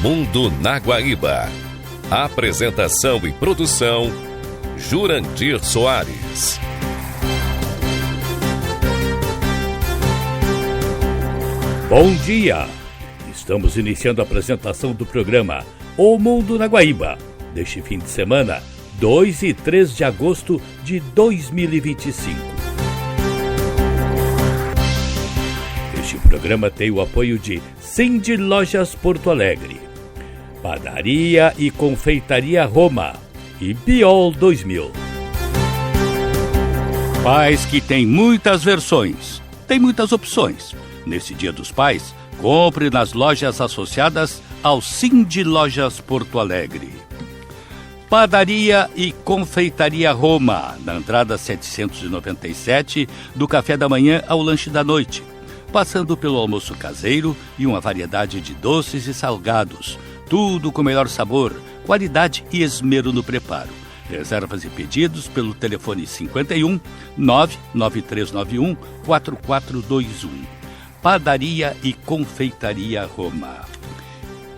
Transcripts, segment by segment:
Mundo na Guaíba. Apresentação e produção, Jurandir Soares. Bom dia! Estamos iniciando a apresentação do programa O Mundo na Guaíba, deste fim de semana, 2 e 3 de agosto de 2025. Este programa tem o apoio de Cindy Lojas Porto Alegre, Padaria e Confeitaria Roma e Biol 2000. Pais que têm muitas versões, tem muitas opções. Nesse Dia dos Pais, compre nas lojas associadas ao Cindy Lojas Porto Alegre. Padaria e Confeitaria Roma, na entrada 797, do café da manhã ao lanche da noite, passando pelo almoço caseiro e uma variedade de doces e salgados, tudo com melhor sabor, qualidade e esmero no preparo. Reservas e pedidos pelo telefone 51 99391 4421. Padaria e Confeitaria Roma.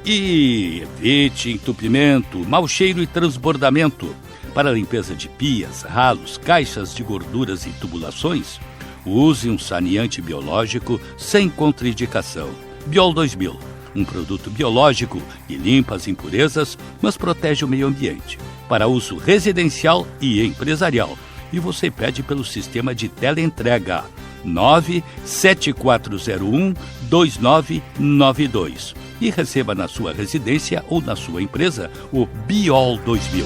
E evite entupimento, mau cheiro e transbordamento. Para a limpeza de pias, ralos, caixas de gorduras e tubulações, use um saneante biológico sem contraindicação. Biol 2000, um produto biológico que limpa as impurezas, mas protege o meio ambiente. Para uso residencial e empresarial. E você pede pelo sistema de teleentrega 97401-2992 e receba na sua residência ou na sua empresa o Biol 2000.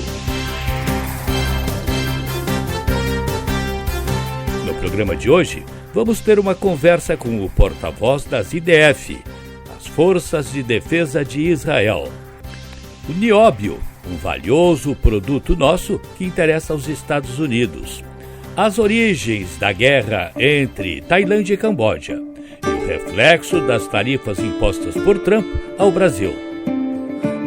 No programa de hoje, vamos ter uma conversa com o porta-voz das IDF, as Forças de Defesa de Israel. O nióbio, um valioso produto nosso que interessa aos Estados Unidos. As origens da guerra entre Tailândia e Camboja e o reflexo das tarifas impostas por Trump ao Brasil.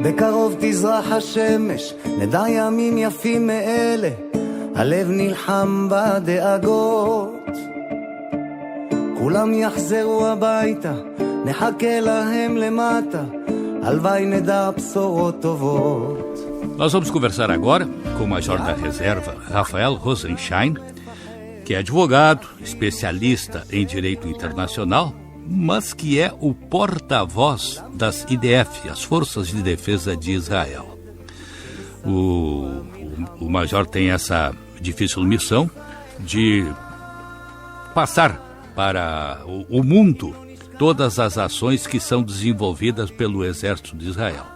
בקרוב תזרח השמש, נדע ימים יפים מאלה, הלב נלחם בדאגות. כולם יחזרו הביתה, נחכה להם למטה, הלוואי נדע בשורות טובות. Nós vamos conversar agora com o Major da Reserva, Rafael Rosenschein, que é advogado, especialista em direito internacional, mas que é o porta-voz das IDF, as Forças de Defesa de Israel. O Major tem essa difícil missão de passar para o mundo todas as ações que são desenvolvidas pelo Exército de Israel.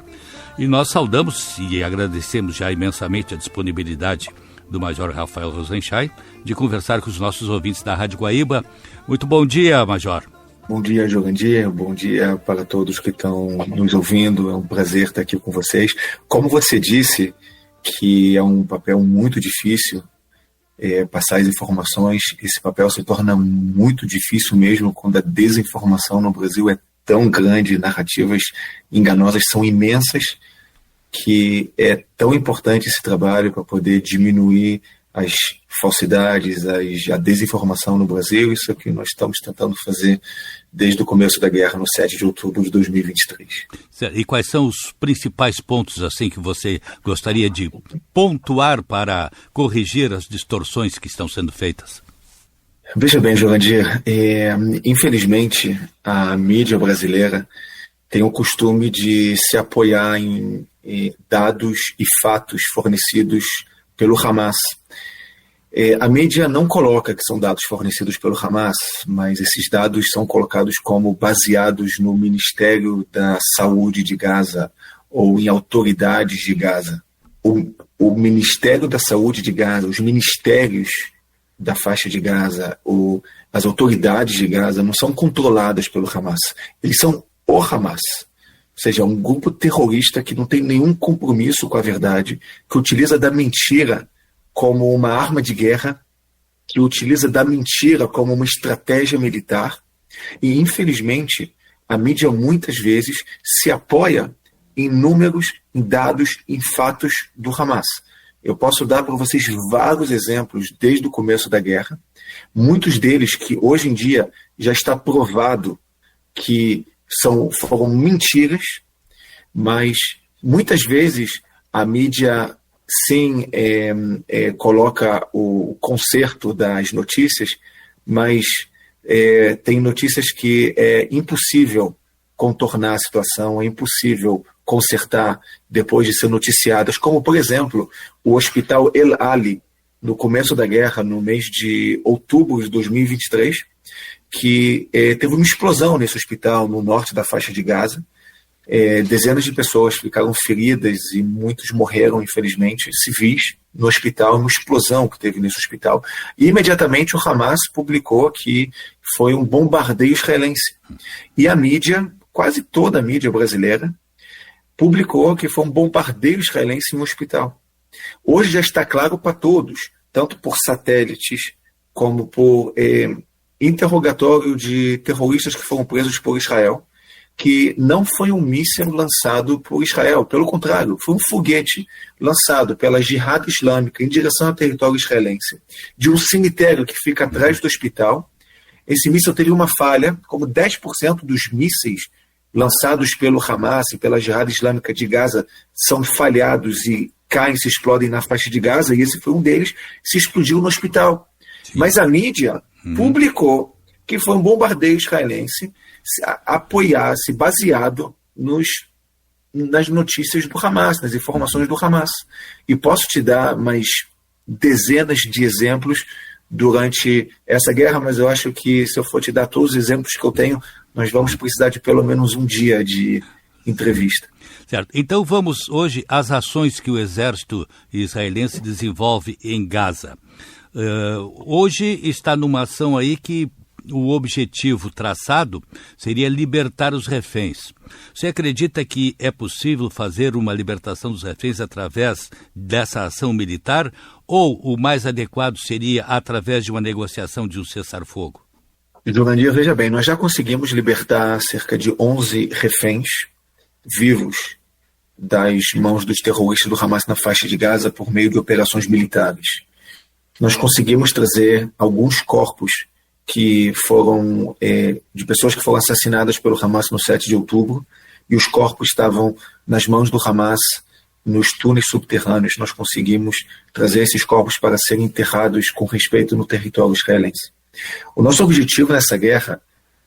E nós saudamos e agradecemos já imensamente a disponibilidade do Major Rafael Rosenschein de conversar com os nossos ouvintes da Rádio Guaíba. Muito bom dia, Major. Bom dia, Jurandir. Bom dia para todos que estão nos ouvindo. É um prazer estar aqui com vocês. Como você disse, que é um papel muito difícil, passar as informações, esse papel se torna muito difícil mesmo quando a desinformação no Brasil é tão grande, narrativas enganosas são imensas, que é tão importante esse trabalho para poder diminuir as falsidades, a desinformação no Brasil. Isso é o que nós estamos tentando fazer desde o começo da guerra, no 7 de outubro de 2023. E quais são os principais pontos assim que você gostaria de pontuar para corrigir as distorções que estão sendo feitas? Veja bem, Jurandir, infelizmente a mídia brasileira tem o costume de se apoiar em dados e fatos fornecidos pelo Hamas. A mídia não coloca que são dados fornecidos pelo Hamas, mas esses dados são colocados como baseados no Ministério da Saúde de Gaza ou em autoridades de Gaza. O Ministério da Saúde de Gaza, os ministérios da faixa de Gaza, as autoridades de Gaza não são controladas pelo Hamas. Eles são o Hamas. Ou seja, um grupo terrorista que não tem nenhum compromisso com a verdade, que utiliza da mentira como uma arma de guerra, que utiliza da mentira como uma estratégia militar. E, infelizmente, a mídia muitas vezes se apoia em números, em dados, em fatos do Hamas. Eu posso dar para vocês vários exemplos desde o começo da guerra, muitos deles que hoje em dia já está provado que foram mentiras, mas muitas vezes a mídia sim coloca o conserto das notícias, mas tem notícias que é impossível contornar a situação, é impossível consertar depois de ser noticiadas, como, por exemplo, o Hospital El Ali, no começo da guerra, no mês de outubro de 2023, que teve uma explosão nesse hospital no norte da faixa de Gaza. Dezenas de pessoas ficaram feridas e muitos morreram, infelizmente, civis, no hospital, uma explosão que teve nesse hospital. E imediatamente o Hamas publicou que foi um bombardeio israelense. E a mídia, quase toda a mídia brasileira, publicou que foi um bombardeio israelense em um hospital. Hoje já está claro para todos, tanto por satélites como por interrogatório de terroristas que foram presos por Israel, que não foi um míssil lançado por Israel. Pelo contrário, foi um foguete lançado pela Jihad Islâmica em direção ao território israelense, de um cemitério que fica atrás do hospital. Esse míssil teve uma falha, como 10% dos mísseis lançados pelo Hamas e pela Jihad Islâmica de Gaza são falhados e caem, se explodem na faixa de Gaza, e esse foi um deles, se explodiu no hospital. Sim. Mas a mídia publicou que foi um bombardeio israelense apoiasse, baseado nas notícias do Hamas, nas informações do Hamas. E posso te dar mais dezenas de exemplos durante essa guerra, mas eu acho que se eu for te dar todos os exemplos que eu tenho, nós vamos precisar de pelo menos um dia de entrevista. Certo. Então vamos hoje às ações que o exército israelense desenvolve em Gaza. Hoje está numa ação aí que o objetivo traçado seria libertar os reféns. Você acredita que é possível fazer uma libertação dos reféns através dessa ação militar, ou o mais adequado seria através de uma negociação de um cessar-fogo? Jurandir, veja bem, nós já conseguimos libertar cerca de 11 reféns vivos das mãos dos terroristas do Hamas na faixa de Gaza por meio de operações militares. Nós conseguimos trazer alguns corpos que foram de pessoas que foram assassinadas pelo Hamas no 7 de outubro, e os corpos estavam nas mãos do Hamas nos túneis subterrâneos. Nós conseguimos trazer esses corpos para serem enterrados com respeito no território israelense. O nosso objetivo nessa guerra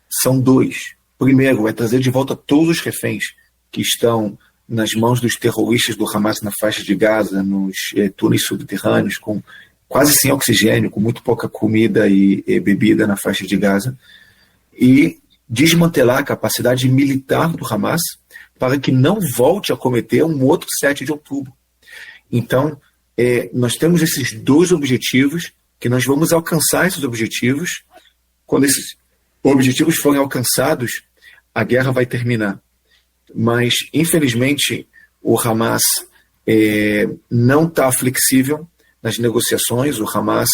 são dois. Primeiro, é trazer de volta todos os reféns que estão nas mãos dos terroristas do Hamas na faixa de Gaza, nos túneis subterrâneos, com quase sem oxigênio, com muito pouca comida e bebida na faixa de Gaza, e desmantelar a capacidade militar do Hamas para que não volte a cometer um outro 7 de outubro. Então, nós temos esses dois objetivos, que nós vamos alcançar esses objetivos. Quando esses objetivos forem alcançados, a guerra vai terminar. Mas, infelizmente, o Hamas não está flexível nas negociações. O Hamas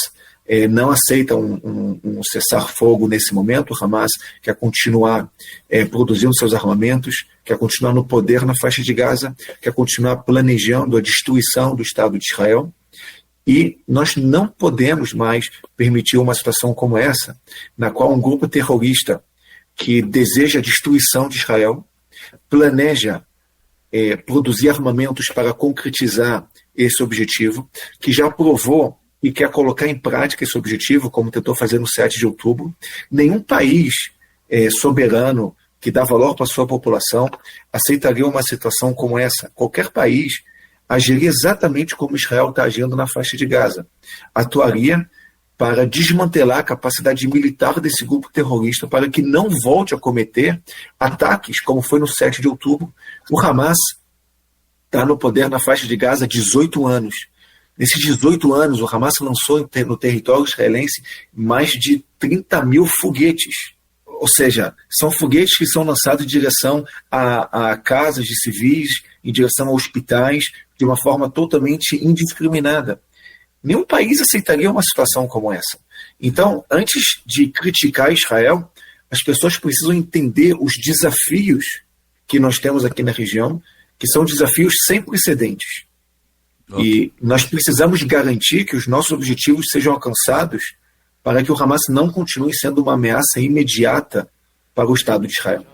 não aceita um cessar-fogo nesse momento. O Hamas quer continuar produzindo seus armamentos, quer continuar no poder na faixa de Gaza, quer continuar planejando a destruição do Estado de Israel. E nós não podemos mais permitir uma situação como essa, na qual um grupo terrorista que deseja a destruição de Israel planeja produzir armamentos para concretizar esse objetivo, que já provou e quer colocar em prática esse objetivo, como tentou fazer no 7 de outubro. Nenhum país soberano que dá valor para a sua população aceitaria uma situação como essa. Qualquer país agiria exatamente como Israel está agindo na faixa de Gaza. Atuaria para desmantelar a capacidade militar desse grupo terrorista para que não volte a cometer ataques como foi no 7 de outubro. O Hamas está no poder na faixa de Gaza há 18 anos. Nesses 18 anos, o Hamas lançou no território israelense mais de 30 mil foguetes. Ou seja, são foguetes que são lançados em direção a casas de civis, em direção a hospitais, de uma forma totalmente indiscriminada. Nenhum país aceitaria uma situação como essa. Então, antes de criticar Israel, as pessoas precisam entender os desafios que nós temos aqui na região, que são desafios sem precedentes. Okay. E nós precisamos garantir que os nossos objetivos sejam alcançados para que o Hamas não continue sendo uma ameaça imediata para o Estado de Israel.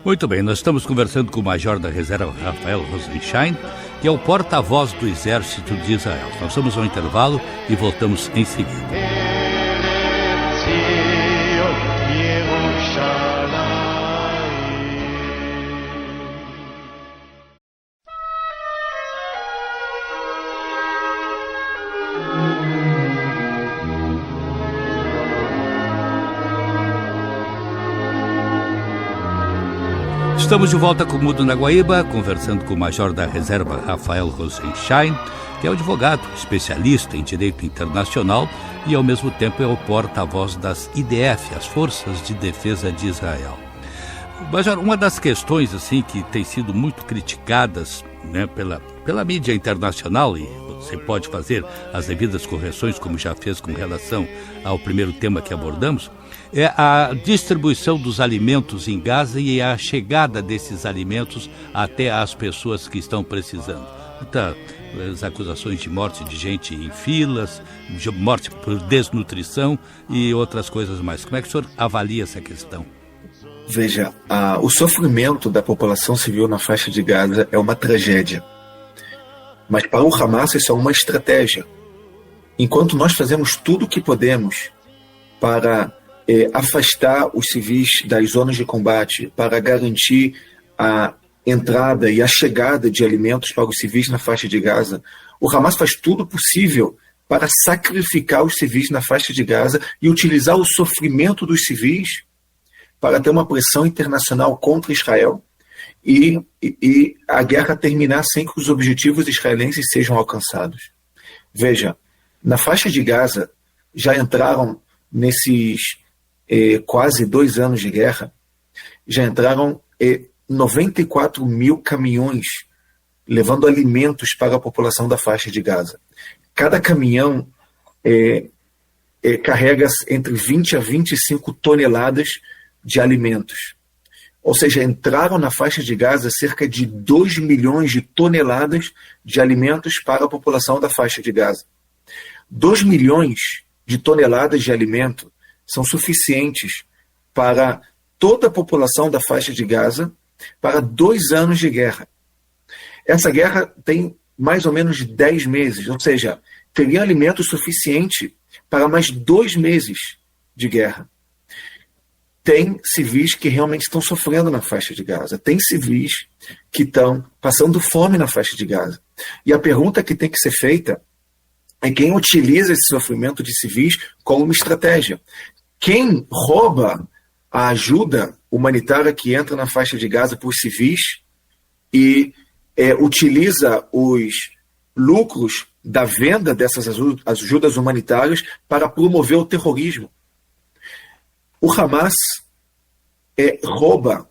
Muito bem, nós estamos conversando com o Major da Reserva Rafael Rosenstein, que é o porta-voz do Exército de Israel. Nós vamos ao intervalo e voltamos em seguida. Estamos de volta com o Mundo na Guaíba, conversando com o Major da Reserva Rafael Rosenstein, que é um advogado, especialista em direito internacional e, ao mesmo tempo, é o porta-voz das IDF, as Forças de Defesa de Israel. Major, uma das questões assim que tem sido muito criticadas, né, pela mídia internacional, e você pode fazer as devidas correções, como já fez com relação ao primeiro tema que abordamos, é a distribuição dos alimentos em Gaza e a chegada desses alimentos até as pessoas que estão precisando. As acusações de morte de gente em filas, de morte por desnutrição e outras coisas mais. Como é que o senhor avalia essa questão? Veja, o sofrimento da população civil na faixa de Gaza é uma tragédia. Mas para o Hamas isso é uma estratégia. Enquanto nós fazemos tudo o que podemos para afastar os civis das zonas de combate, para garantir a entrada e a chegada de alimentos para os civis na faixa de Gaza, o Hamas faz tudo possível para sacrificar os civis na faixa de Gaza e utilizar o sofrimento dos civis para ter uma pressão internacional contra Israel e a guerra terminar sem que os objetivos israelenses sejam alcançados. Veja, na faixa de Gaza já entraram nesses quase 2 anos de guerra, já entraram 94 mil caminhões levando alimentos para a população da faixa de Gaza. Cada caminhão carrega entre 20 a 25 toneladas de alimentos. Ou seja, entraram na faixa de Gaza cerca de 2 milhões de toneladas de alimentos para a população da faixa de Gaza. 2 milhões de toneladas de alimento são suficientes para toda a população da faixa de Gaza para 2 anos de guerra. Essa guerra tem mais ou menos 10 meses, ou seja, teria alimento suficiente para mais 2 meses de guerra. Tem civis que realmente estão sofrendo na faixa de Gaza. Tem civis que estão passando fome na faixa de Gaza. E a pergunta que tem que ser feita é quem utiliza esse sofrimento de civis como uma estratégia. Quem rouba a ajuda humanitária que entra na faixa de Gaza por civis e utiliza os lucros da venda dessas ajudas humanitárias para promover o terrorismo. O Hamas rouba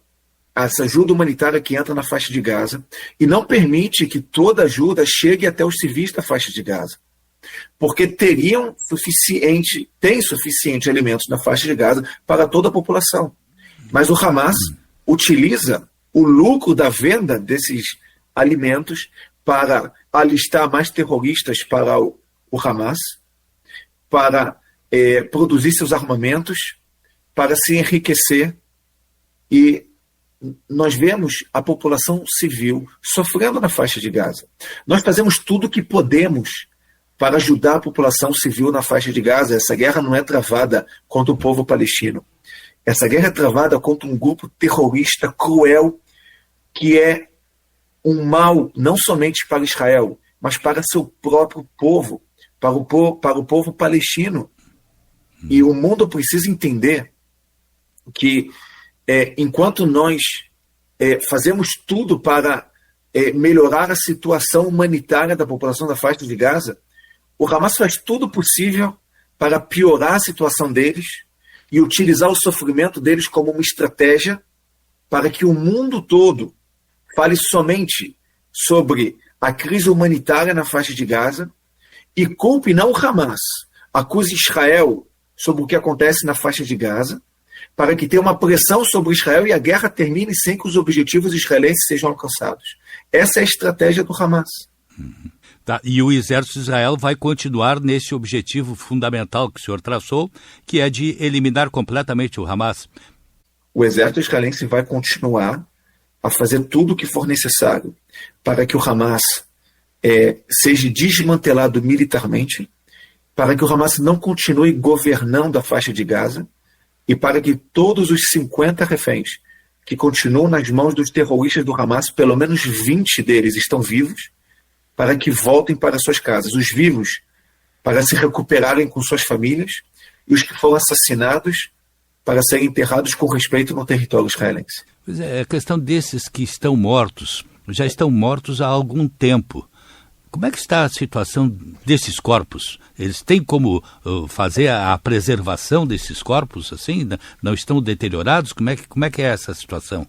essa ajuda humanitária que entra na faixa de Gaza e não permite que toda ajuda chegue até os civis da faixa de Gaza. Porque tem suficiente alimentos na faixa de Gaza para toda a população. Mas o Hamas utiliza o lucro da venda desses alimentos para alistar mais terroristas para o Hamas, para produzir seus armamentos, para se enriquecer. E nós vemos a população civil sofrendo na faixa de Gaza. Nós fazemos tudo o que podemos para ajudar a população civil na faixa de Gaza. Essa guerra não é travada contra o povo palestino. Essa guerra é travada contra um grupo terrorista cruel que é um mal não somente para Israel, mas para seu próprio povo, para o povo palestino. E o mundo precisa entender que enquanto nós fazemos tudo para melhorar a situação humanitária da população da faixa de Gaza, o Hamas faz tudo possível para piorar a situação deles e utilizar o sofrimento deles como uma estratégia para que o mundo todo fale somente sobre a crise humanitária na faixa de Gaza e culpe não o Hamas, acuse Israel sobre o que acontece na faixa de Gaza, para que tenha uma pressão sobre Israel e a guerra termine sem que os objetivos israelenses sejam alcançados. Essa é a estratégia do Hamas. Tá, e o exército de Israel vai continuar nesse objetivo fundamental que o senhor traçou, que é de eliminar completamente o Hamas. o exército israelense vai continuar a fazer tudo o que for necessário para que o Hamas seja desmantelado militarmente, para que o Hamas não continue governando a faixa de Gaza e para que todos os 50 reféns que continuam nas mãos dos terroristas do Hamas, pelo menos 20 deles estão vivos, para que voltem para suas casas. Os vivos para se recuperarem com suas famílias e os que foram assassinados para serem enterrados com respeito no território israelense. Pois é, a questão desses que estão mortos, já estão mortos há algum tempo. Como é que está a situação desses corpos? Eles têm como fazer a preservação desses corpos, assim? Não estão deteriorados? Como é que é essa situação?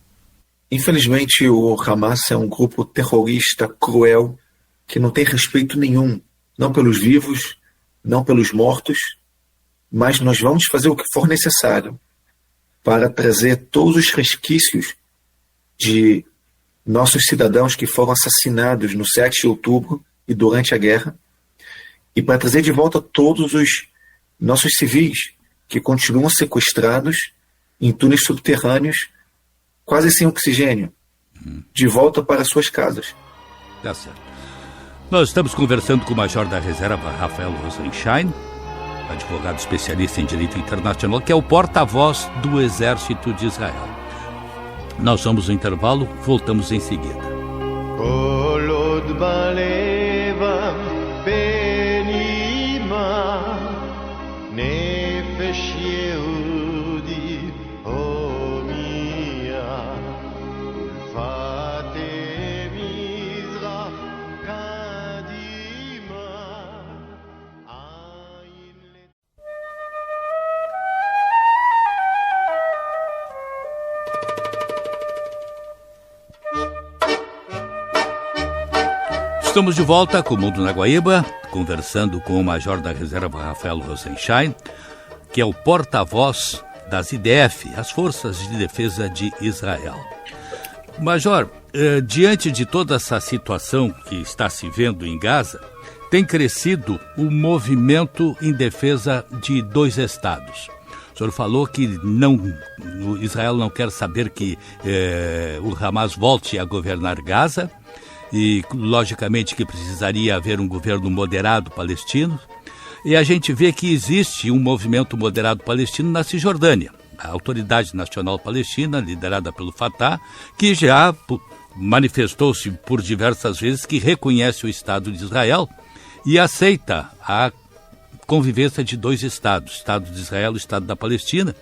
Infelizmente, o Hamas é um grupo terrorista cruel que não tem respeito nenhum, não pelos vivos, não pelos mortos, mas nós vamos fazer o que for necessário para trazer todos os resquícios de nossos cidadãos que foram assassinados no 7 de outubro e durante a guerra, e para trazer de volta todos os nossos civis que continuam sequestrados em túneis subterrâneos, quase sem oxigênio, de volta para suas casas. Tá certo. Nós estamos conversando com o Major da Reserva, Rafael Rosenschein, advogado especialista em direito internacional, que é o porta-voz do Exército de Israel. Nós vamos ao intervalo, voltamos em seguida. Estamos de volta com o Mundo na Guaíba, conversando com o Major da Reserva, Rafael Rosenschein, que é o porta-voz das IDF, as Forças de Defesa de Israel. Major, diante de toda essa situação que está se vendo em Gaza, tem crescido o movimento em defesa de 2 estados. O senhor falou que Israel não quer saber que o Hamas volte a governar Gaza, e, logicamente, que precisaria haver um governo moderado palestino. E a gente vê que existe um movimento moderado palestino na Cisjordânia. A Autoridade Nacional Palestina, liderada pelo Fatah, que já manifestou-se por diversas vezes que reconhece o Estado de Israel e aceita a convivência de 2 estados, o Estado de Israel e o Estado da Palestina.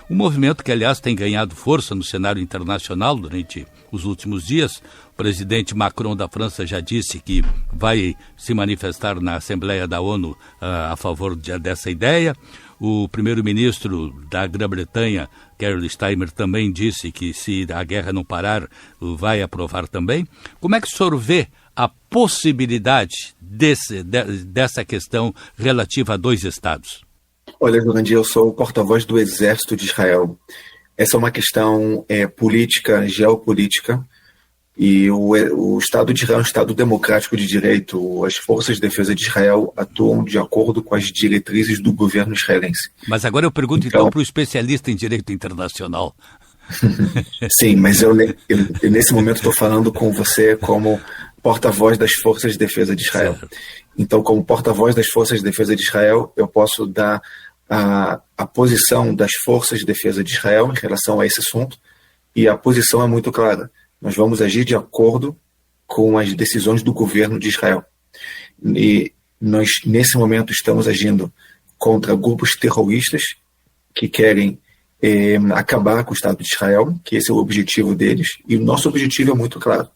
Um movimento que, aliás, tem ganhado força no cenário internacional durante os últimos dias. O presidente Macron da França já disse que vai se manifestar na Assembleia da ONU a favor dessa ideia. O primeiro-ministro da Grã-Bretanha, Keir Starmer, também disse que, se a guerra não parar, vai aprovar também. Como é que o senhor vê a possibilidade dessa questão relativa a 2 estados? Olha, Jurandir, eu sou o porta-voz do Exército de Israel. Essa é uma questão política, geopolítica, e o Estado de Israel é um Estado democrático de direito. As forças de defesa de Israel atuam de acordo com as diretrizes do governo israelense. Mas agora eu pergunto então para o especialista em direito internacional. Sim, mas eu nesse momento estou falando com você como porta-voz das forças de defesa de Israel. Certo. Então, como porta-voz das forças de defesa de Israel, eu posso dar a posição das forças de defesa de Israel em relação a esse assunto, e a posição é muito clara. Nós vamos agir de acordo com as decisões do governo de Israel. E nós, nesse momento, estamos agindo contra grupos terroristas que querem acabar com o Estado de Israel, que esse é o objetivo deles, e o nosso objetivo é muito claro.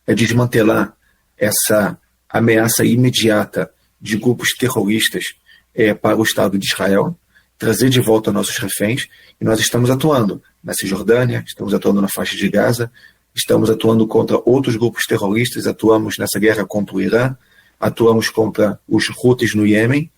É desmantelar essa ameaça imediata de grupos terroristas para o Estado de Israel, trazer de volta nossos reféns, e nós estamos atuando na Cisjordânia, estamos atuando na faixa de Gaza, estamos atuando contra outros grupos terroristas, atuamos nessa guerra contra o Irã, atuamos contra os Houthis no Iêmen,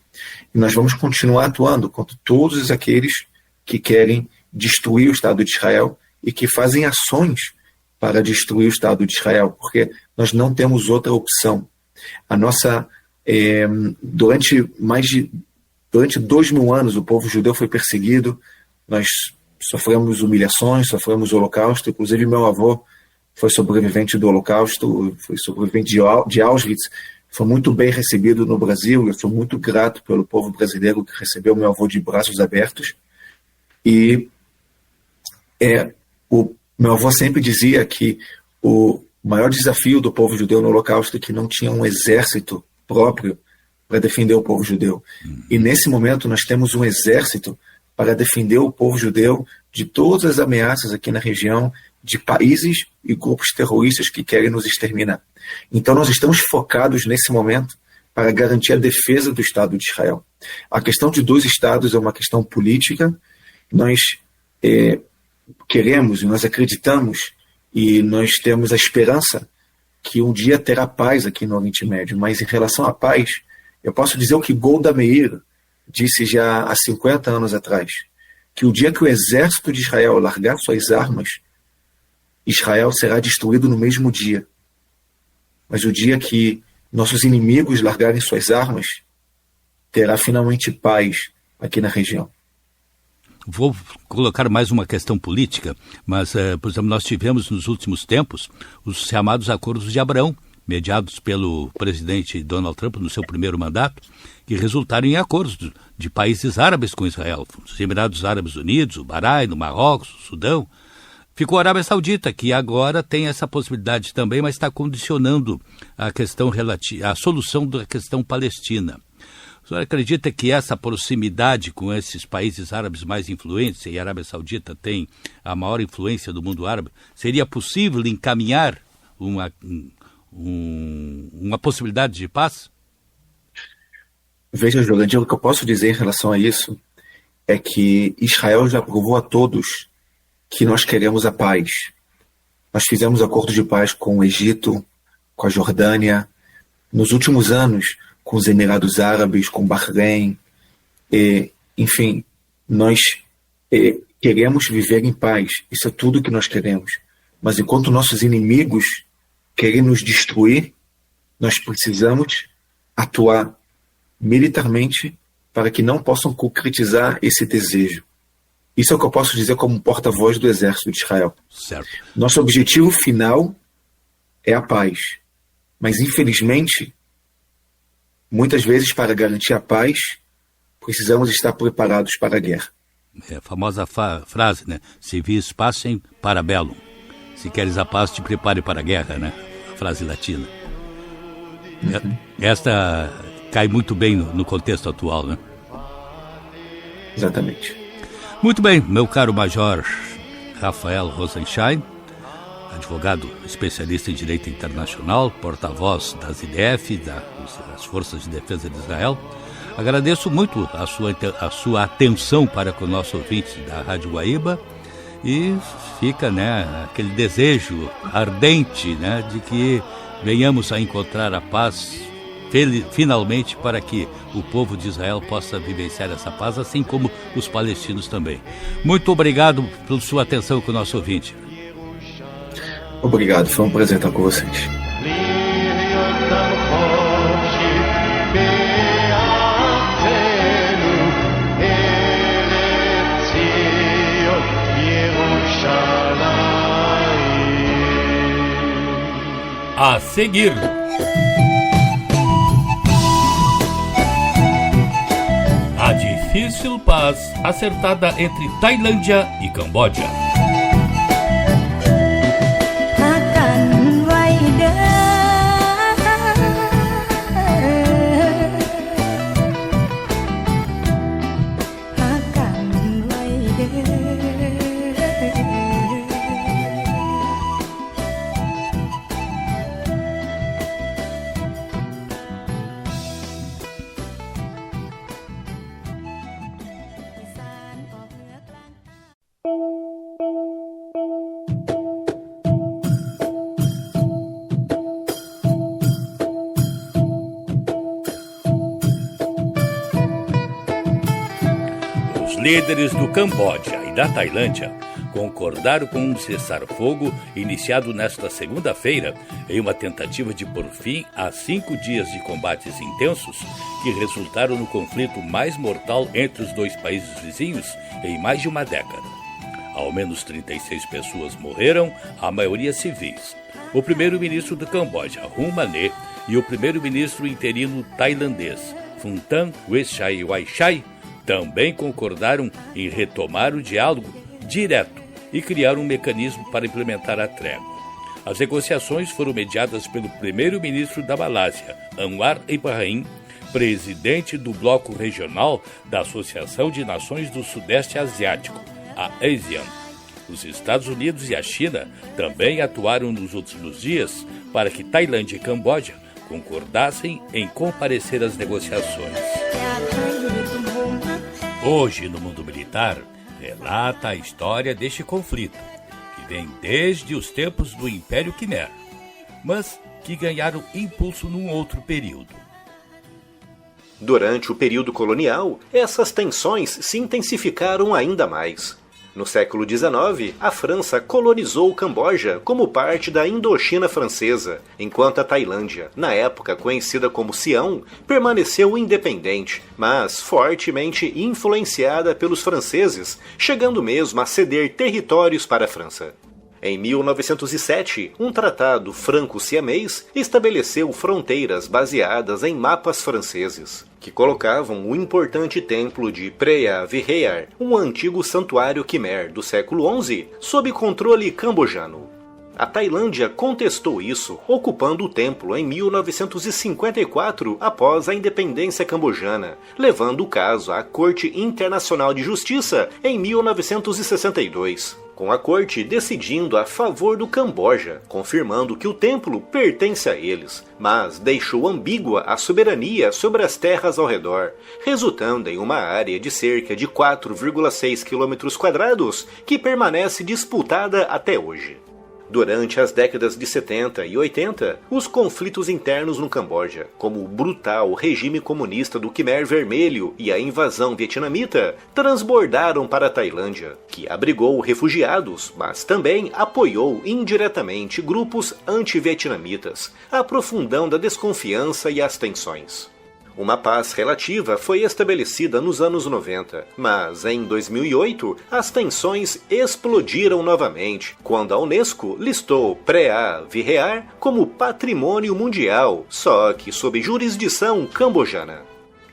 e nós vamos continuar atuando contra todos aqueles que querem destruir o Estado de Israel e que fazem ações para destruir o Estado de Israel, porque nós não temos outra opção. A nossa, durante 2000 anos, o povo judeu foi perseguido, nós sofremos humilhações, sofremos o Holocausto. Inclusive, meu avô foi sobrevivente do Holocausto, foi sobrevivente de Auschwitz, foi muito bem recebido no Brasil. Eu sou muito grato pelo povo brasileiro que recebeu meu avô de braços abertos. E o meu avô sempre dizia que o maior desafio do povo judeu no Holocausto é que não tinha um exército próprio para defender o povo judeu. E nesse momento nós temos um exército para defender o povo judeu de todas as ameaças aqui na região, de países e grupos terroristas que querem nos exterminar. Então nós estamos focados nesse momento para garantir a defesa do Estado de Israel. A questão de 2 estados é uma questão política. Nós queremos e nós acreditamos e nós temos a esperança que um dia terá paz aqui no Oriente Médio. Mas em relação à paz, eu posso dizer o que Golda Meir disse já há 50 anos atrás, que o dia que o exército de Israel largar suas armas, Israel será destruído no mesmo dia. Mas o dia que nossos inimigos largarem suas armas, terá finalmente paz aqui na região. Vou colocar mais uma questão política, mas, por exemplo, nós tivemos nos últimos tempos os chamados Acordos de Abraão, mediados pelo presidente Donald Trump no seu primeiro mandato, que resultaram em acordos de países árabes com Israel, os Emirados Árabes Unidos, o Bahrein, o Marrocos, o Sudão. Ficou a Arábia Saudita, que agora tem essa possibilidade também, mas está condicionando a questão a solução da questão palestina. O senhor acredita que essa proximidade com esses países árabes mais influentes, e a Arábia Saudita tem a maior influência do mundo árabe, seria possível encaminhar uma possibilidade de paz? Veja, Jurandir, o que eu posso dizer em relação a isso é que Israel já provou a todos que nós queremos a paz. Nós fizemos acordos de paz com o Egito, com a Jordânia, nos últimos anos com os Emirados Árabes, com o Bahrein, enfim, nós queremos viver em paz. Isso é tudo que nós queremos. Mas enquanto nossos inimigos querem nos destruir, nós precisamos atuar militarmente para que não possam concretizar esse desejo. Isso é o que eu posso dizer como porta-voz do Exército de Israel. Certo. Nosso objetivo final é a paz. Mas, infelizmente, muitas vezes, para garantir a paz, precisamos estar preparados para a guerra. É a famosa frase, né? Se vis pacem, para bellum. Se queres a paz, te prepare para a guerra, né? A frase latina. Esta cai muito bem no contexto atual, né? Exatamente. Muito bem, meu caro Major Rafael Rosenstein, advogado especialista em direito internacional, porta-voz das IDF, das Forças de Defesa de Israel. Agradeço muito a sua atenção para com o nosso ouvinte da Rádio Guaíba e fica, né, aquele desejo ardente, né, de que venhamos a encontrar a paz finalmente, para que o povo de Israel possa vivenciar essa paz, assim como os palestinos também. Muito obrigado pela sua atenção com o nosso ouvinte. Obrigado, foi um prazer estar com vocês. A seguir, a difícil paz acertada entre Tailândia e Camboja. Os líderes do Camboja e da Tailândia concordaram com um cessar-fogo iniciado nesta segunda-feira em uma tentativa de pôr fim a 5 dias de combates intensos que resultaram no conflito mais mortal entre os dois países vizinhos em mais de uma década. Ao menos 36 pessoas morreram, a maioria civis. O primeiro-ministro do Camboja, Hun Manet, e o primeiro-ministro interino tailandês, Phumtham Wechai, também concordaram em retomar o diálogo direto e criar um mecanismo para implementar a trégua. As negociações foram mediadas pelo primeiro-ministro da Malásia, Anwar Ibrahim, presidente do bloco regional da Associação de Nações do Sudeste Asiático, a ASEAN. Os Estados Unidos e a China também atuaram nos últimos dias para que Tailândia e Camboja concordassem em comparecer às negociações. Hoje, no mundo militar, relata a história deste conflito, que vem desde os tempos do Império Khmer, mas que ganharam impulso num outro período. Durante o período colonial, essas tensões se intensificaram ainda mais. No século XIX, a França colonizou o Camboja como parte da Indochina francesa, enquanto a Tailândia, na época conhecida como Sião, permaneceu independente, mas fortemente influenciada pelos franceses, chegando mesmo a ceder territórios para a França. Em 1907, um tratado franco-siamês estabeleceu fronteiras baseadas em mapas franceses, que colocavam o importante templo de Preah Vihear, um antigo santuário Khmer do século XI, sob controle cambojano. A Tailândia contestou isso, ocupando o templo em 1954 após a independência cambojana, levando o caso à Corte Internacional de Justiça em 1962. Com a corte decidindo a favor do Camboja, confirmando que o templo pertence a eles, mas deixou ambígua a soberania sobre as terras ao redor, resultando em uma área de cerca de 4,6 km² que permanece disputada até hoje. Durante as décadas de 70 e 80, os conflitos internos no Camboja, como o brutal regime comunista do Khmer Vermelho e a invasão vietnamita, transbordaram para a Tailândia, que abrigou refugiados, mas também apoiou indiretamente grupos anti-vietnamitas, aprofundando a desconfiança e as tensões. Uma paz relativa foi estabelecida nos anos 90, mas em 2008 as tensões explodiram novamente, quando a Unesco listou Preah Vihear como patrimônio mundial, só que sob jurisdição cambojana.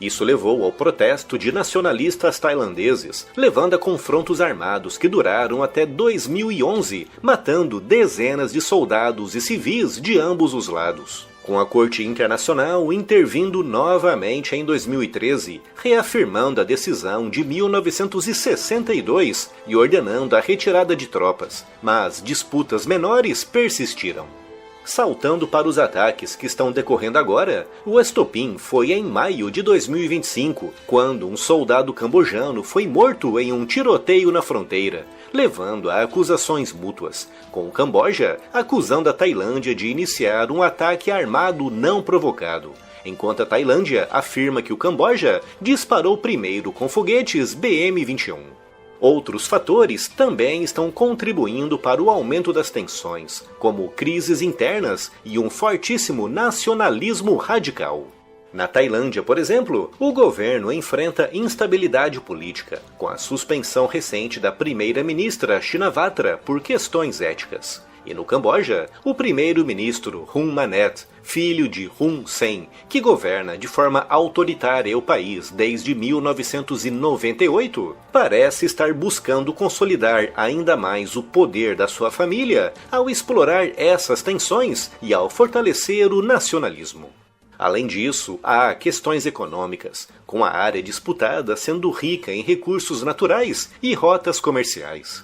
Isso levou ao protesto de nacionalistas tailandeses, levando a confrontos armados que duraram até 2011, matando dezenas de soldados e civis de ambos os lados. Com a Corte Internacional intervindo novamente em 2013, reafirmando a decisão de 1962 e ordenando a retirada de tropas, mas disputas menores persistiram. Saltando para os ataques que estão decorrendo agora, o estopim foi em maio de 2025, quando um soldado cambojano foi morto em um tiroteio na fronteira, levando a acusações mútuas, com o Camboja acusando a Tailândia de iniciar um ataque armado não provocado, enquanto a Tailândia afirma que o Camboja disparou primeiro com foguetes BM-21. Outros fatores também estão contribuindo para o aumento das tensões, como crises internas e um fortíssimo nacionalismo radical. Na Tailândia, por exemplo, o governo enfrenta instabilidade política, com a suspensão recente da primeira-ministra Shinawatra por questões éticas. E no Camboja, o primeiro-ministro Hun Manet, filho de Hun Sen, que governa de forma autoritária o país desde 1998, parece estar buscando consolidar ainda mais o poder da sua família ao explorar essas tensões e ao fortalecer o nacionalismo. Além disso, há questões econômicas, com a área disputada sendo rica em recursos naturais e rotas comerciais.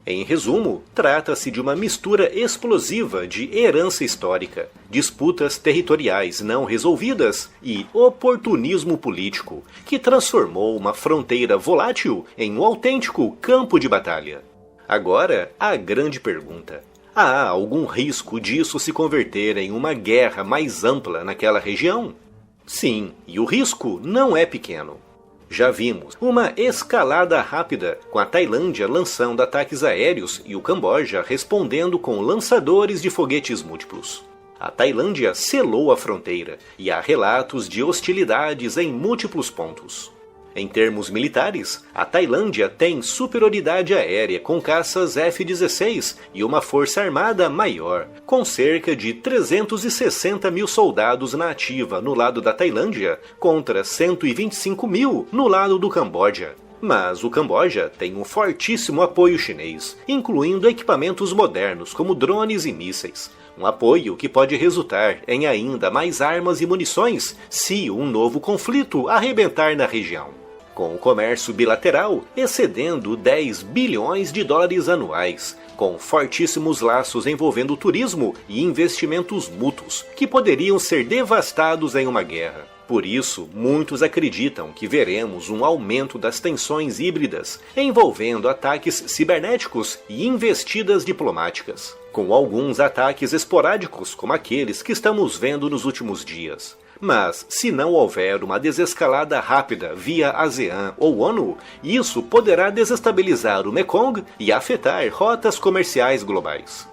Em resumo, trata-se de uma mistura explosiva de herança histórica, disputas territoriais não resolvidas e oportunismo político, que transformou uma fronteira volátil em um autêntico campo de batalha. Agora, a grande pergunta: há algum risco disso se converter em uma guerra mais ampla naquela região? Sim, e o risco não é pequeno. Já vimos uma escalada rápida, com a Tailândia lançando ataques aéreos e o Camboja respondendo com lançadores de foguetes múltiplos. A Tailândia selou a fronteira e há relatos de hostilidades em múltiplos pontos. Em termos militares, a Tailândia tem superioridade aérea com caças F-16 e uma força armada maior, com cerca de 360 mil soldados na ativa no lado da Tailândia contra 125 mil no lado do Camboja. Mas o Camboja tem um fortíssimo apoio chinês, incluindo equipamentos modernos como drones e mísseis. Um apoio que pode resultar em ainda mais armas e munições se um novo conflito arrebentar na região. Com o comércio bilateral excedendo 10 bilhões de dólares anuais, com fortíssimos laços envolvendo turismo e investimentos mútuos, que poderiam ser devastados em uma guerra. Por isso, muitos acreditam que veremos um aumento das tensões híbridas, envolvendo ataques cibernéticos e investidas diplomáticas, com alguns ataques esporádicos como aqueles que estamos vendo nos últimos dias. Mas, se não houver uma desescalada rápida via ASEAN ou ONU, isso poderá desestabilizar o Mekong e afetar rotas comerciais globais.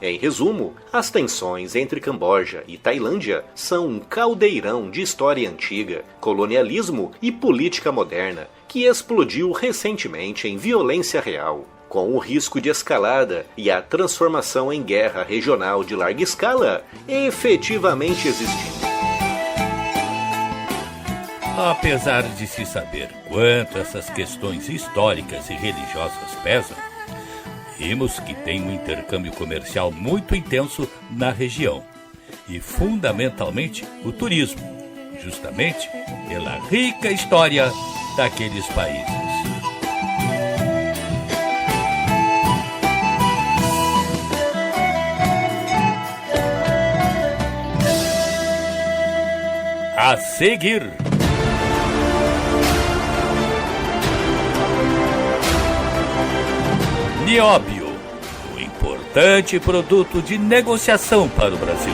Em resumo, as tensões entre Camboja e Tailândia são um caldeirão de história antiga, colonialismo e política moderna, que explodiu recentemente em violência real, com o risco de escalada e a transformação em guerra regional de larga escala efetivamente existindo. Apesar de se saber quanto essas questões históricas e religiosas pesam, vimos que tem um intercâmbio comercial muito intenso na região e, fundamentalmente, o turismo, justamente pela rica história daqueles países. A seguir, nióbio, um importante produto de negociação para o Brasil.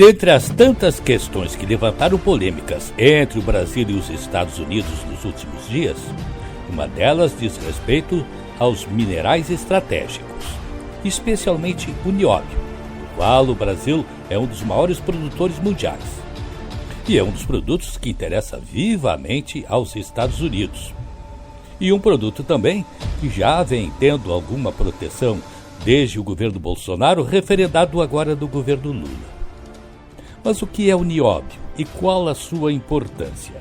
Dentre as tantas questões que levantaram polêmicas entre o Brasil e os Estados Unidos nos últimos dias, uma delas diz respeito aos minerais estratégicos, especialmente o nióbio, do qual o Brasil é um dos maiores produtores mundiais. E é um dos produtos que interessa vivamente aos Estados Unidos. E um produto também que já vem tendo alguma proteção desde o governo Bolsonaro, referendado agora do governo Lula. Mas o que é o nióbio e qual a sua importância?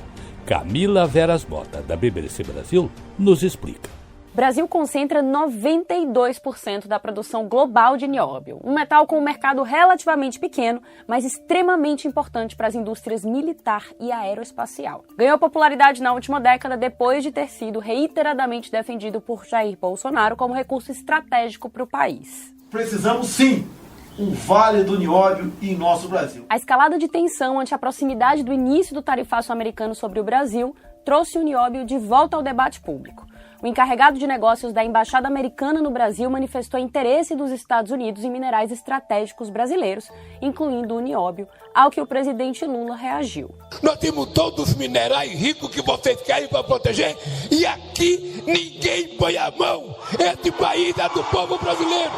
Camila Veras Mota, da BBC Brasil, nos explica. O Brasil concentra 92% da produção global de nióbio, um metal com um mercado relativamente pequeno, mas extremamente importante para as indústrias militar e aeroespacial. Ganhou popularidade na última década depois de ter sido reiteradamente defendido por Jair Bolsonaro como recurso estratégico para o país. Precisamos sim um vale do nióbio em nosso Brasil. A escalada de tensão ante a proximidade do início do tarifaço americano sobre o Brasil trouxe o nióbio de volta ao debate público. O encarregado de negócios da Embaixada Americana no Brasil manifestou interesse dos Estados Unidos em minerais estratégicos brasileiros, incluindo o nióbio, ao que o presidente Lula reagiu. Nós temos todos os minerais ricos que vocês querem para proteger e aqui ninguém põe a mão. Este país é do povo brasileiro.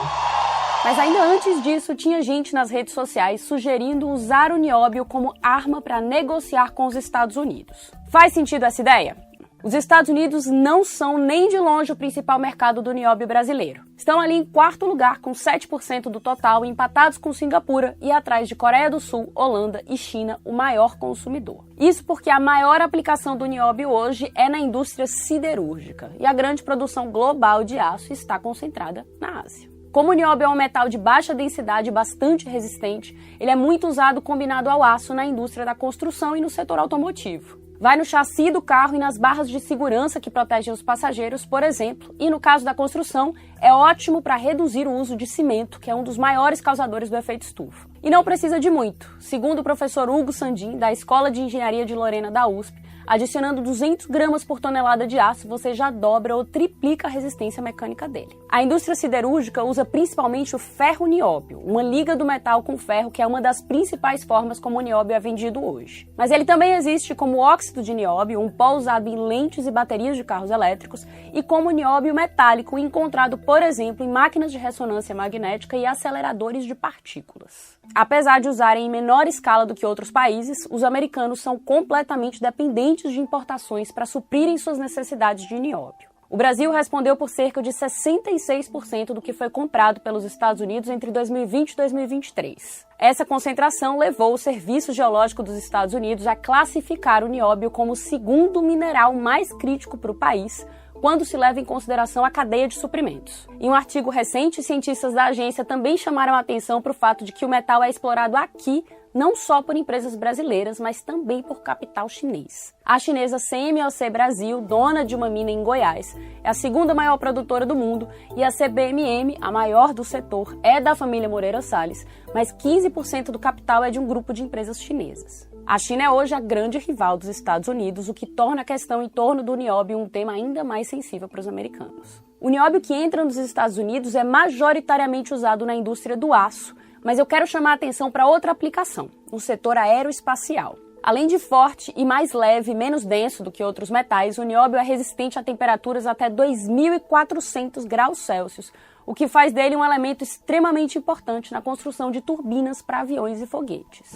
Mas ainda antes disso, tinha gente nas redes sociais sugerindo usar o nióbio como arma para negociar com os Estados Unidos. Faz sentido essa ideia? Os Estados Unidos não são nem de longe o principal mercado do nióbio brasileiro. Estão ali em quarto lugar, com 7% do total, empatados com Singapura e atrás de Coreia do Sul, Holanda e China, o maior consumidor. Isso porque a maior aplicação do nióbio hoje é na indústria siderúrgica e a grande produção global de aço está concentrada na Ásia. Como o nióbio é um metal de baixa densidade e bastante resistente, ele é muito usado combinado ao aço na indústria da construção e no setor automotivo. Vai no chassi do carro e nas barras de segurança que protegem os passageiros, por exemplo, e no caso da construção, é ótimo para reduzir o uso de cimento, que é um dos maiores causadores do efeito estufa. E não precisa de muito. Segundo o professor Hugo Sandin, da Escola de Engenharia de Lorena da USP, Adicionando 200 gramas por tonelada de aço, você já dobra ou triplica a resistência mecânica dele. A indústria siderúrgica usa principalmente o ferro-nióbio, uma liga do metal com ferro que é uma das principais formas como o nióbio é vendido hoje. Mas ele também existe como óxido de nióbio, um pó usado em lentes e baterias de carros elétricos, e como nióbio metálico, encontrado, por exemplo, em máquinas de ressonância magnética e aceleradores de partículas. Apesar de usarem em menor escala do que outros países, os americanos são completamente dependentes de importações para suprirem suas necessidades de nióbio. O Brasil respondeu por cerca de 66% do que foi comprado pelos Estados Unidos entre 2020 e 2023. Essa concentração levou o Serviço Geológico dos Estados Unidos a classificar o nióbio como o segundo mineral mais crítico para o país, quando se leva em consideração a cadeia de suprimentos. Em um artigo recente, cientistas da agência também chamaram a atenção para o fato de que o metal é explorado aqui não só por empresas brasileiras, mas também por capital chinês. A chinesa CMOC Brasil, dona de uma mina em Goiás, é a segunda maior produtora do mundo, e a CBMM, a maior do setor, é da família Moreira Salles, mas 15% do capital é de um grupo de empresas chinesas. A China é hoje a grande rival dos Estados Unidos, o que torna a questão em torno do nióbio um tema ainda mais sensível para os americanos. O nióbio que entra nos Estados Unidos é majoritariamente usado na indústria do aço, mas eu quero chamar a atenção para outra aplicação, no setor aeroespacial. Além de forte e mais leve e menos denso do que outros metais, o nióbio é resistente a temperaturas até 2.400 graus Celsius, o que faz dele um elemento extremamente importante na construção de turbinas para aviões e foguetes.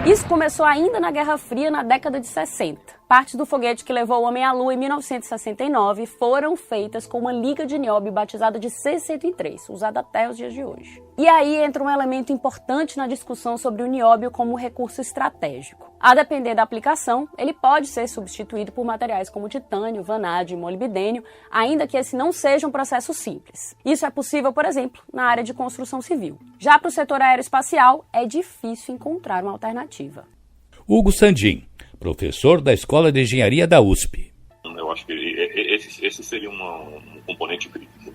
Isso começou ainda na Guerra Fria, na década de 60. Partes do foguete que levou o homem à Lua em 1969 foram feitas com uma liga de nióbio batizada de C-103, usada até os dias de hoje. E aí entra um elemento importante na discussão sobre o nióbio como recurso estratégico. A depender da aplicação, ele pode ser substituído por materiais como titânio, vanádio e molibdênio, ainda que esse não seja um processo simples. Isso é possível, por exemplo, na área de construção civil. Já para o setor aeroespacial, é difícil encontrar uma alternativa. Hugo Sandin, professor da Escola de Engenharia da USP. Eu acho que esse seria um componente crítico,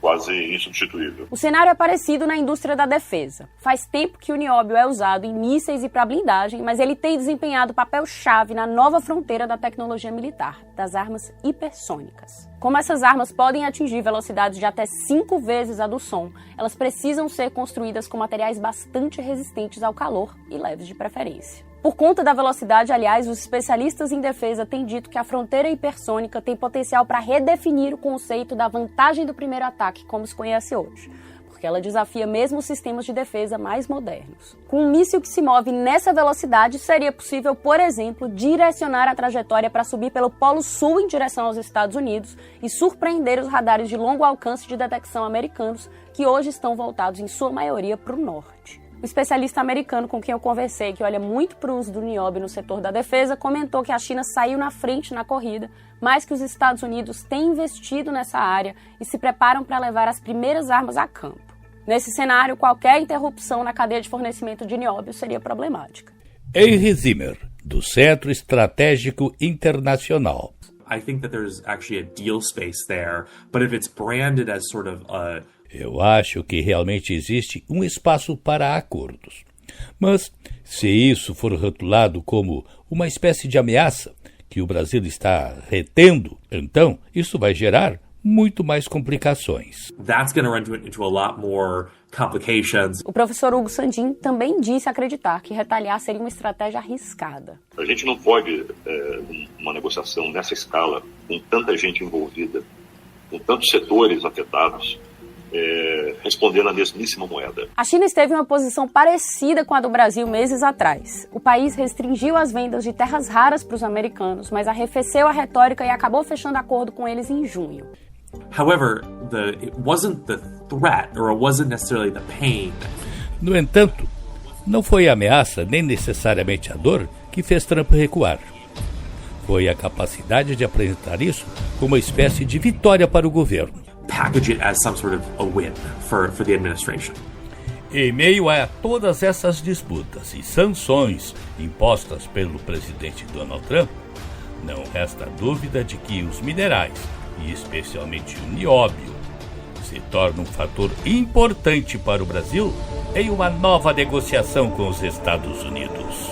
quase insubstituível. O cenário é parecido na indústria da defesa. Faz tempo que o nióbio é usado em mísseis e para blindagem, mas ele tem desempenhado papel-chave na nova fronteira da tecnologia militar, das armas hipersônicas. Como essas armas podem atingir velocidades de até 5 vezes a do som, elas precisam ser construídas com materiais bastante resistentes ao calor e leves de preferência. Por conta da velocidade, aliás, os especialistas em defesa têm dito que a fronteira hipersônica tem potencial para redefinir o conceito da vantagem do primeiro ataque, como se conhece hoje, porque ela desafia mesmo os sistemas de defesa mais modernos. Com um míssil que se move nessa velocidade, seria possível, por exemplo, direcionar a trajetória para subir pelo Polo Sul em direção aos Estados Unidos e surpreender os radares de longo alcance de detecção americanos, que hoje estão voltados em sua maioria para o norte. O especialista americano com quem eu conversei, que olha muito para o uso do nióbio no setor da defesa, comentou que a China saiu na frente na corrida, mas que os Estados Unidos têm investido nessa área e se preparam para levar as primeiras armas a campo. Nesse cenário, qualquer interrupção na cadeia de fornecimento de nióbio seria problemática. Henry Zimmer, do Centro Estratégico Internacional. I think that there's actually a deal space there, but if it's branded as sort of a Eu acho que realmente existe um espaço para acordos. Mas, se isso for rotulado como uma espécie de ameaça que o Brasil está retendo, então isso vai gerar muito mais complicações. That's going to run into a lot more complications. O professor Hugo Sandin também disse acreditar que retaliar seria uma estratégia arriscada. A gente não pode, uma negociação nessa escala, com tanta gente envolvida, com tantos setores afetados, responder na mesmíssima moeda. A China esteve em uma posição parecida com a do Brasil meses atrás. O país restringiu as vendas de terras raras para os americanos, mas arrefeceu a retórica e acabou fechando acordo com eles em junho. However, it wasn't the threat, or it wasn't necessarily the pain. No entanto, não foi a ameaça nem necessariamente a dor que fez Trump recuar. Foi a capacidade de apresentar isso como uma espécie de vitória para o governo. Package it as some sort of a win for the administration. Em meio a todas essas disputas e sanções impostas pelo presidente Donald Trump, não resta dúvida de que os minerais, e especialmente o nióbio, se tornam um fator importante para o Brasil em uma nova negociação com os Estados Unidos.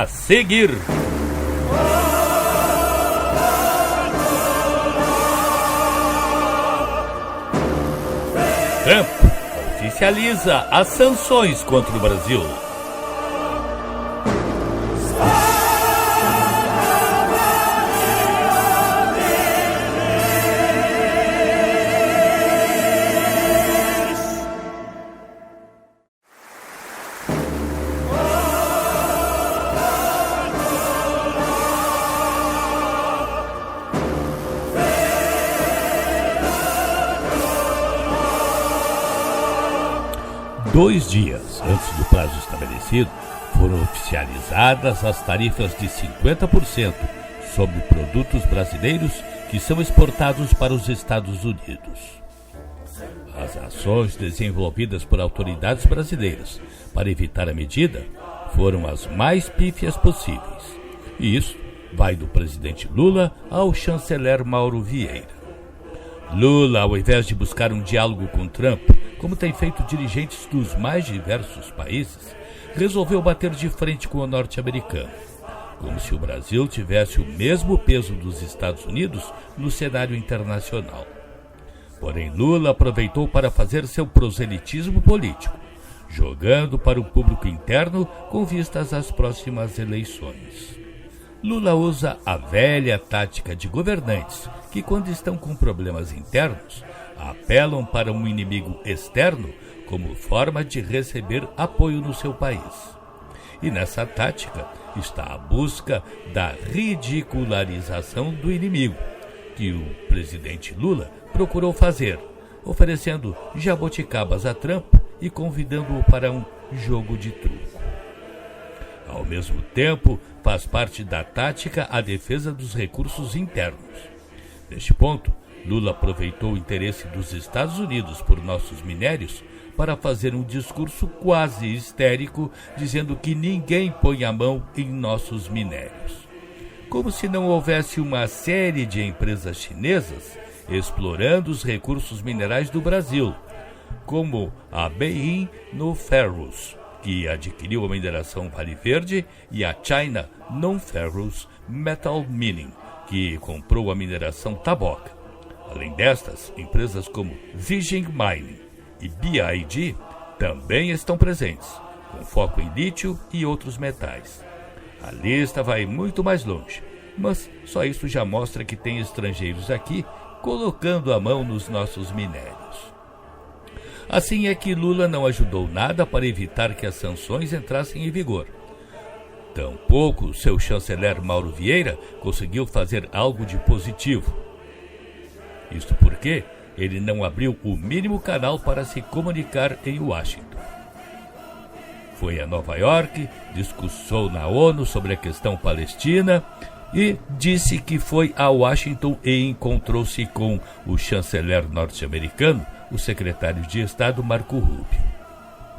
A seguir. Trump oficializa as sanções contra o Brasil. Dois dias antes do prazo estabelecido, foram oficializadas as tarifas de 50% sobre produtos brasileiros que são exportados para os Estados Unidos. As ações desenvolvidas por autoridades brasileiras para evitar a medida foram as mais pífias possíveis. E isso vai do presidente Lula ao chanceler Mauro Vieira. Lula, ao invés de buscar um diálogo com Trump, como tem feito dirigentes dos mais diversos países, resolveu bater de frente com o norte-americano, como se o Brasil tivesse o mesmo peso dos Estados Unidos no cenário internacional. Porém, Lula aproveitou para fazer seu proselitismo político, jogando para o público interno com vistas às próximas eleições. Lula usa a velha tática de governantes que, quando estão com problemas internos, apelam para um inimigo externo como forma de receber apoio no seu país. E nessa tática está a busca da ridicularização do inimigo, que o presidente Lula procurou fazer, oferecendo jabuticabas a Trump e convidando-o para um jogo de truco. Ao mesmo tempo, faz parte da tática a defesa dos recursos internos. Neste ponto, Lula aproveitou o interesse dos Estados Unidos por nossos minérios para fazer um discurso quase histérico, dizendo que ninguém põe a mão em nossos minérios. Como se não houvesse uma série de empresas chinesas explorando os recursos minerais do Brasil, como a Beihai Non-Ferrous, que adquiriu a mineração Vale Verde, e a China Non-Ferrous Metal Mining, que comprou a mineração Taboca. Além destas, empresas como Zijin Mining e BID também estão presentes, com foco em lítio e outros metais. A lista vai muito mais longe, mas só isso já mostra que tem estrangeiros aqui colocando a mão nos nossos minérios. Assim é que Lula não ajudou nada para evitar que as sanções entrassem em vigor. Tampouco seu chanceler Mauro Vieira conseguiu fazer algo de positivo. Isto porque ele não abriu o mínimo canal para se comunicar em Washington. Foi a Nova York, discursou na ONU sobre a questão palestina e disse que foi a Washington e encontrou-se com o chanceler norte-americano, o secretário de Estado Marco Rubio.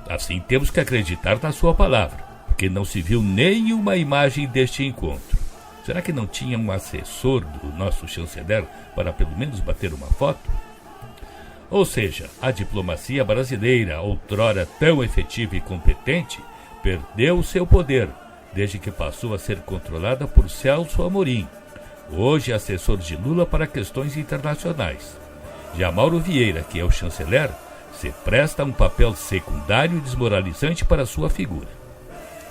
Assim temos que acreditar na sua palavra, porque não se viu nenhuma imagem deste encontro. Será que não tinha um assessor do nosso chanceler para pelo menos bater uma foto? Ou seja, a diplomacia brasileira, outrora tão efetiva e competente, perdeu o seu poder, desde que passou a ser controlada por Celso Amorim, hoje assessor de Lula para questões internacionais. Já Mauro Vieira, que é o chanceler, se presta a um papel secundário e desmoralizante para sua figura.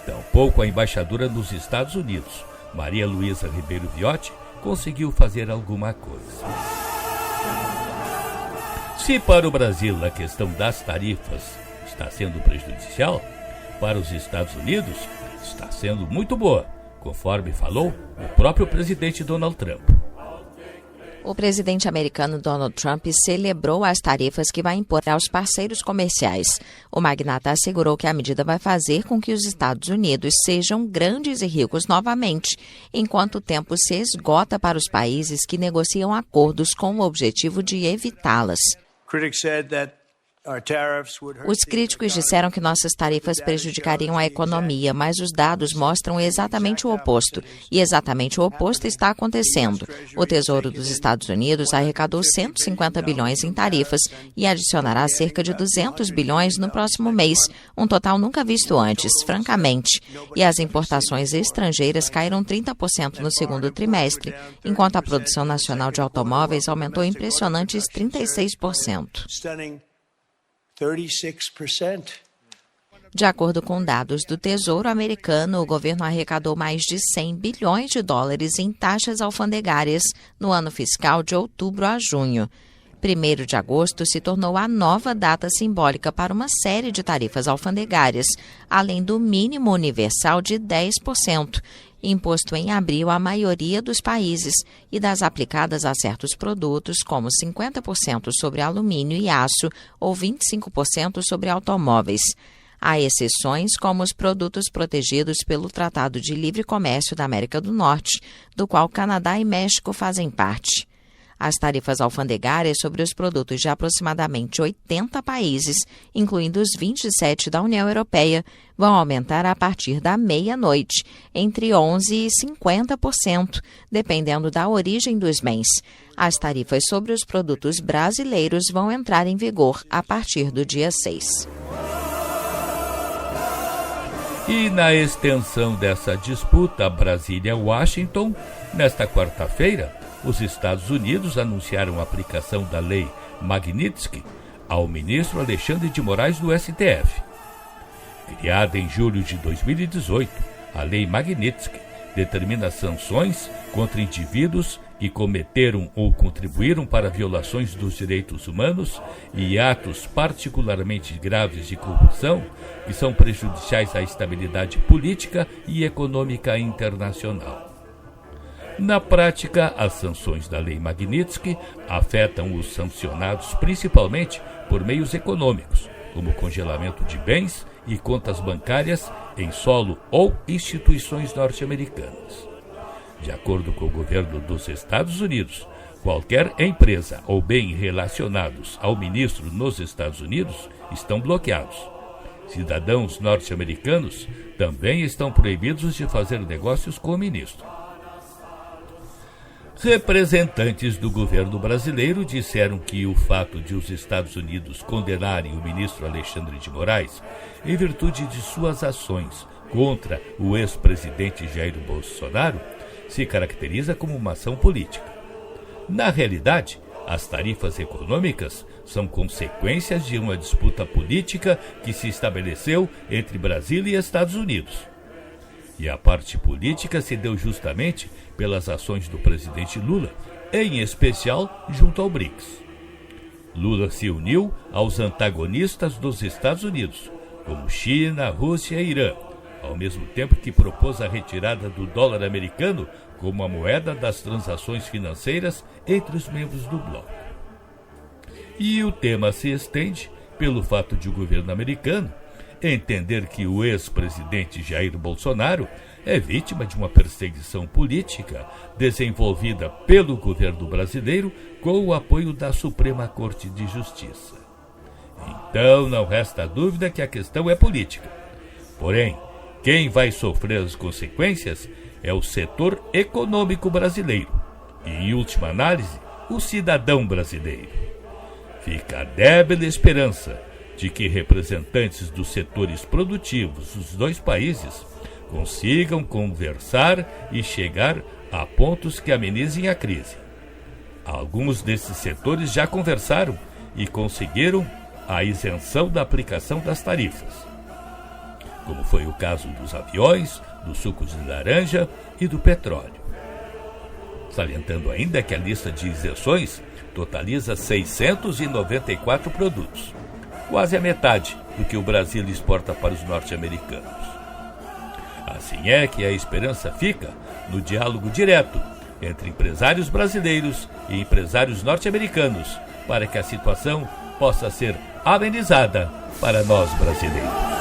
Tampouco a embaixadora nos Estados Unidos, Maria Luísa Ribeiro Viotti, conseguiu fazer alguma coisa. Se para o Brasil a questão das tarifas está sendo prejudicial, para os Estados Unidos está sendo muito boa, conforme falou o próprio presidente Donald Trump. O presidente americano Donald Trump celebrou as tarifas que vai impor aos parceiros comerciais. O magnata assegurou que a medida vai fazer com que os Estados Unidos sejam grandes e ricos novamente, enquanto o tempo se esgota para os países que negociam acordos com o objetivo de evitá-las. Critics said that Os críticos disseram que nossas tarifas prejudicariam a economia, mas os dados mostram exatamente o oposto. E exatamente o oposto está acontecendo. O Tesouro dos Estados Unidos arrecadou 150 bilhões em tarifas e adicionará cerca de 200 bilhões no próximo mês, um total nunca visto antes, francamente. E as importações estrangeiras caíram 30% no segundo trimestre, enquanto a produção nacional de automóveis aumentou impressionantes 36%. De acordo com dados do Tesouro americano, o governo arrecadou mais de 100 bilhões de dólares em taxas alfandegárias no ano fiscal de outubro a junho. 1º de agosto se tornou a nova data simbólica para uma série de tarifas alfandegárias, além do mínimo universal de 10%, imposto em abril à maioria dos países, e das aplicadas a certos produtos, como 50% sobre alumínio e aço ou 25% sobre automóveis. Há exceções, como os produtos protegidos pelo Tratado de Livre Comércio da América do Norte, do qual Canadá e México fazem parte. As tarifas alfandegárias sobre os produtos de aproximadamente 80 países, incluindo os 27 da União Europeia, vão aumentar a partir da meia-noite, entre 11% e 50%, dependendo da origem dos bens. As tarifas sobre os produtos brasileiros vão entrar em vigor a partir do dia 6. E na extensão dessa disputa Brasília-Washington, nesta quarta-feira, os Estados Unidos anunciaram a aplicação da Lei Magnitsky ao ministro Alexandre de Moraes do STF. Criada em julho de 2018, a Lei Magnitsky determina sanções contra indivíduos que cometeram ou contribuíram para violações dos direitos humanos e atos particularmente graves de corrupção que são prejudiciais à estabilidade política e econômica internacional. Na prática, as sanções da Lei Magnitsky afetam os sancionados principalmente por meios econômicos, como congelamento de bens e contas bancárias em solo ou instituições norte-americanas. De acordo com o governo dos Estados Unidos, qualquer empresa ou bem relacionados ao ministro nos Estados Unidos estão bloqueados. Cidadãos norte-americanos também estão proibidos de fazer negócios com o ministro. Representantes do governo brasileiro disseram que o fato de os Estados Unidos condenarem o ministro Alexandre de Moraes, em virtude de suas ações contra o ex-presidente Jair Bolsonaro, se caracteriza como uma ação política. Na realidade, as tarifas econômicas são consequências de uma disputa política que se estabeleceu entre Brasília e Estados Unidos. E a parte política se deu justamente pelas ações do presidente Lula, em especial junto ao BRICS. Lula se uniu aos antagonistas dos Estados Unidos, como China, Rússia e Irã, ao mesmo tempo que propôs a retirada do dólar americano como a moeda das transações financeiras entre os membros do bloco. E o tema se estende pelo fato de o governo americano entender que o ex-presidente Jair Bolsonaro é vítima de uma perseguição política desenvolvida pelo governo brasileiro com o apoio da Suprema Corte de Justiça. Então não resta dúvida que a questão é política. Porém, quem vai sofrer as consequências é o setor econômico brasileiro e, em última análise, o cidadão brasileiro. Fica a débil esperança de que representantes dos setores produtivos dos dois países consigam conversar e chegar a pontos que amenizem a crise. Alguns desses setores já conversaram e conseguiram a isenção da aplicação das tarifas, como foi o caso dos aviões, dos sucos de laranja e do petróleo. Salientando ainda que a lista de isenções totaliza 694 produtos, quase a metade do que o Brasil exporta para os norte-americanos. Assim é que a esperança fica no diálogo direto entre empresários brasileiros e empresários norte-americanos para que a situação possa ser amenizada para nós brasileiros.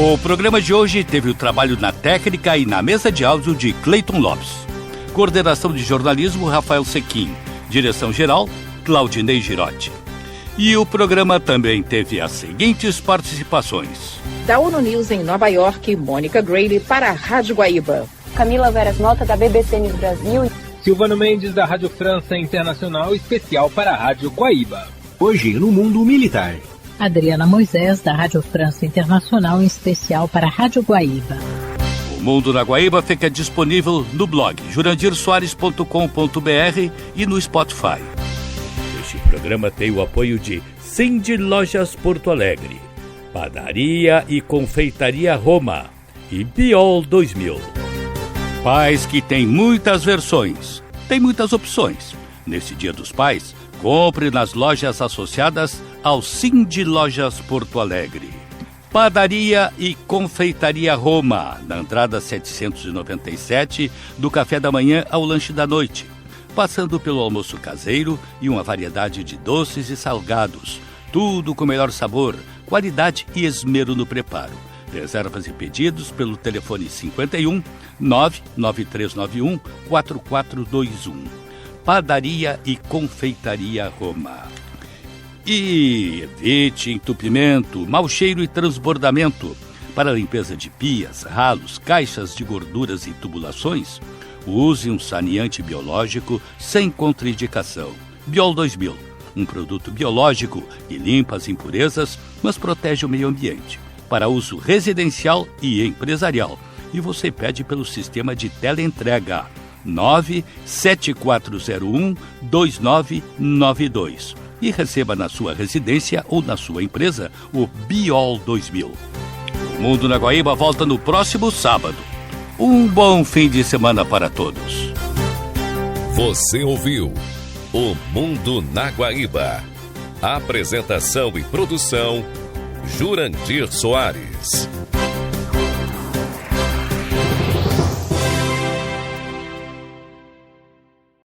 O programa de hoje teve o trabalho na técnica e na mesa de áudio de Cleiton Lopes. Coordenação de jornalismo, Rafael Sequim. Direção-geral, Claudinei Girotti. E o programa também teve as seguintes participações. Da ONU News em Nova York, Mônica Grady para a Rádio Guaíba. Camila Veras Mota, da BBC News Brasil. Silvano Mendes, da Rádio França Internacional, especial para a Rádio Guaíba. Hoje, no mundo militar. Adriana Moisés, da Rádio França Internacional, em especial para a Rádio Guaíba. O Mundo na Guaíba fica disponível no blog jurandirsoares.com.br e no Spotify. Este programa tem o apoio de Cindy Lojas Porto Alegre, Padaria e Confeitaria Roma e Biol 2000. Pais que têm muitas versões, tem muitas opções. Nesse Dia dos Pais, compre nas lojas associadas ao Cindy Lojas Porto Alegre. Padaria e Confeitaria Roma, na entrada 797, do café da manhã ao lanche da noite, passando pelo almoço caseiro e uma variedade de doces e salgados, tudo com melhor sabor, qualidade e esmero no preparo. Reservas e pedidos pelo telefone 51 99391 4421. Padaria e Confeitaria Roma. E evite entupimento, mau cheiro e transbordamento. Para a limpeza de pias, ralos, caixas de gorduras e tubulações, use um saneante biológico sem contraindicação. Biol 2000, um produto biológico que limpa as impurezas, mas protege o meio ambiente. Para uso residencial e empresarial. E você pede pelo sistema de teleentrega 97401-2992 e receba na sua residência ou na sua empresa o Biol 2000. O Mundo na Guaíba volta no próximo sábado. Um bom fim de semana para todos. Você ouviu O Mundo na Guaíba. Apresentação e produção, Jurandir Soares.